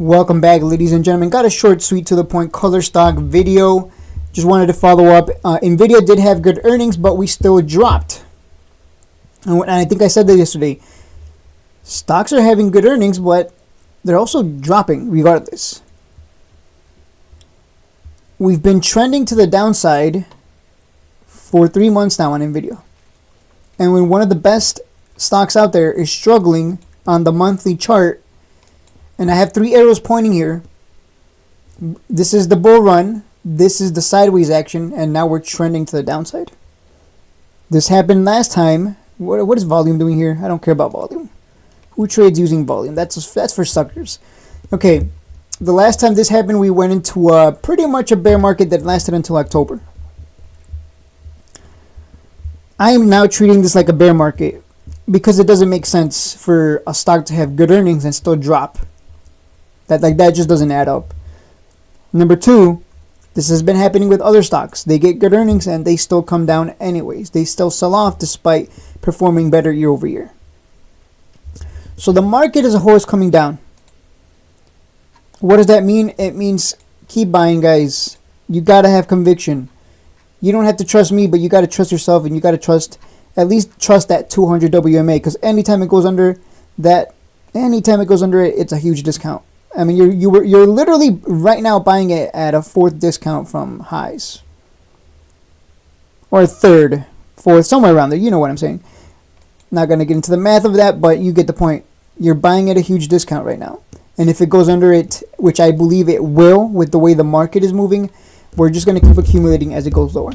Welcome back, ladies and gentlemen. Got a short, sweet, to the point KULR stock video. Just wanted to follow up. Nvidia did have good earnings, but we still dropped. And I think I said that yesterday. Stocks are having good earnings, but they're also dropping regardless. We've been trending to the downside for 3 months now on Nvidia. And when one of the best stocks out there is struggling on the monthly chart, and I have 3 arrows pointing here. This is the bull run. This is the sideways action. And now we're trending to the downside. This happened last time. What is volume doing here? I don't care about volume. Who trades using volume? That's for suckers. Okay. The last time this happened, we went into pretty much a bear market that lasted until October. I am now treating this like a bear market because it doesn't make sense for a stock to have good earnings and still drop. That just doesn't add up. Number 2, this has been happening with other stocks. They get good earnings and they still come down anyways. They still sell off despite performing better year over year. So the market as a whole is coming down. What does that mean? It means keep buying, guys. You got to have conviction. You don't have to trust me, but you got to trust yourself, and you got to at least trust that 200 WMA, because anytime it goes under it, it's a huge discount. I mean, you're literally right now buying it at a 4th discount from highs, or a 3rd, 4th, somewhere around there. You know what I'm saying. Not gonna get into the math of that, but you get the point. You're buying at a huge discount right now, and if it goes under it, which I believe it will, with the way the market is moving, we're just gonna keep accumulating as it goes lower.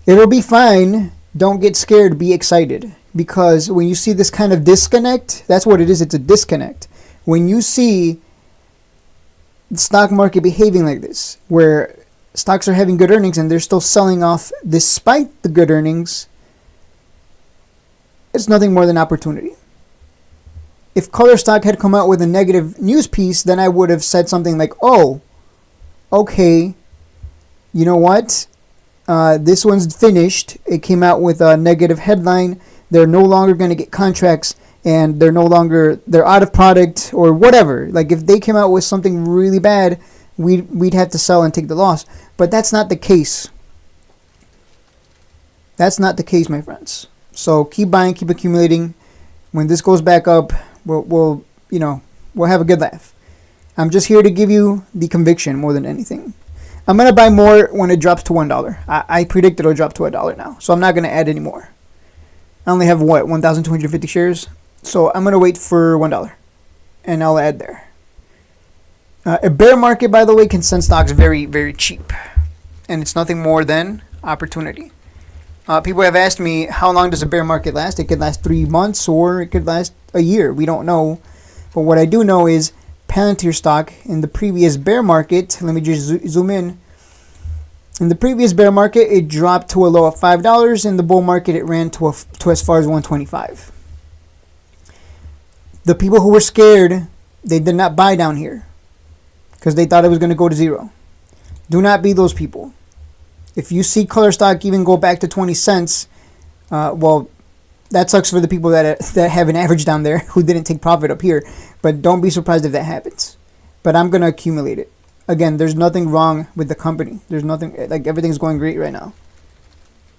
It'll be fine. Don't get scared. Be excited, because when you see this kind of disconnect, that's what it is. It's a disconnect. When you see the stock market behaving like this, where stocks are having good earnings and they're still selling off despite the good earnings, it's nothing more than opportunity. If KULR stock had come out with a negative news piece, then I would have said something like, oh, okay, you know what? This one's finished. It came out with a negative headline. They're no longer going to get contracts, and they're out of product or whatever. Like, if they came out with something really bad, we'd have to sell and take the loss. But that's not the case. That's not the case, my friends. So keep buying, keep accumulating. When this goes back up, we'll have a good laugh. I'm just here to give you the conviction more than anything. I'm gonna buy more when it drops to $1. I predict it'll drop to $1 now, so I'm not gonna add any more. I only have 1,250 shares. So I'm going to wait for $1, and I'll add there. A bear market, by the way, can send stocks very, very cheap. And it's nothing more than opportunity. People have asked me, how long does a bear market last? It could last 3 months, or it could last a year. We don't know. But what I do know is Palantir stock in the previous bear market, let me just zoom in. In the previous bear market, it dropped to a low of $5. In the bull market, it ran to as far as $125. The people who were scared, they did not buy down here because they thought it was going to go to 0. Do not be those people. If you see KULR stock even go back to 20 cents, well, that sucks for the people that have an average down there who didn't take profit up here. But don't be surprised if that happens. But I'm going to accumulate it. Again, there's nothing wrong with the company. There's nothing, like, everything's going great right now.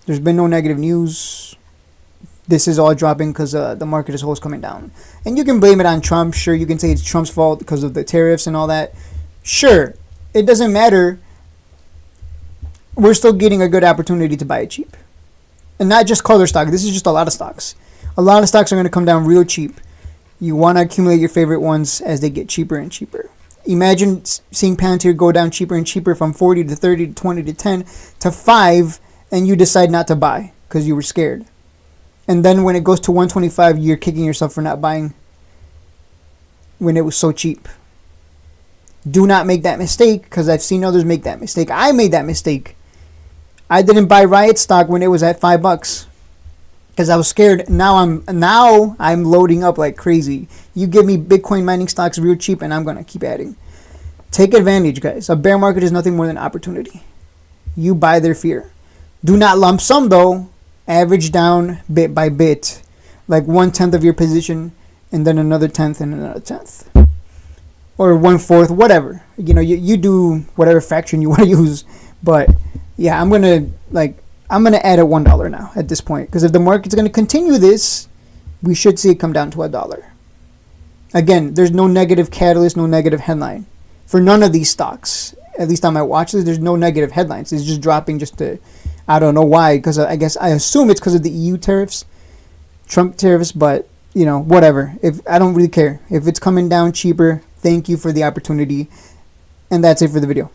There's been no negative news. This is all dropping because the market as a whole is coming down. And you can blame it on Trump. Sure, you can say it's Trump's fault because of the tariffs and all that. Sure, it doesn't matter. We're still getting a good opportunity to buy it cheap. And not just KULR stock. This is just a lot of stocks. A lot of stocks are going to come down real cheap. You want to accumulate your favorite ones as they get cheaper and cheaper. Imagine seeing Palantir go down cheaper and cheaper from 40 to 30 to 20 to 10 to 5, and you decide not to buy because you were scared. And then when it goes to 125, you're kicking yourself for not buying when it was so cheap. Do not make that mistake, because I've seen others make that mistake. I made that mistake. I didn't buy Riot stock when it was at $5 because I was scared. Now I'm loading up like crazy. You give me Bitcoin mining stocks real cheap, and I'm going to keep adding. Take advantage, guys. A bear market is nothing more than opportunity. You buy their fear. Do not lump sum, though. Average down bit by bit, like 1/10 of your position, and then another 10th and another 10th. or 1/4, whatever. You know, you do whatever fraction you want to use. But yeah, I'm gonna add at $1 now at this point, because if the market's gonna continue this, we should see it come down to $1. Again, there's no negative catalyst, no negative headline for none of these stocks. At least on my watch list, there's no negative headlines. It's just dropping just to, I don't know why, because I assume it's because of the EU tariffs, Trump tariffs, but you know, whatever. If I don't really care. If it's coming down cheaper, thank you for the opportunity. And that's it for the video.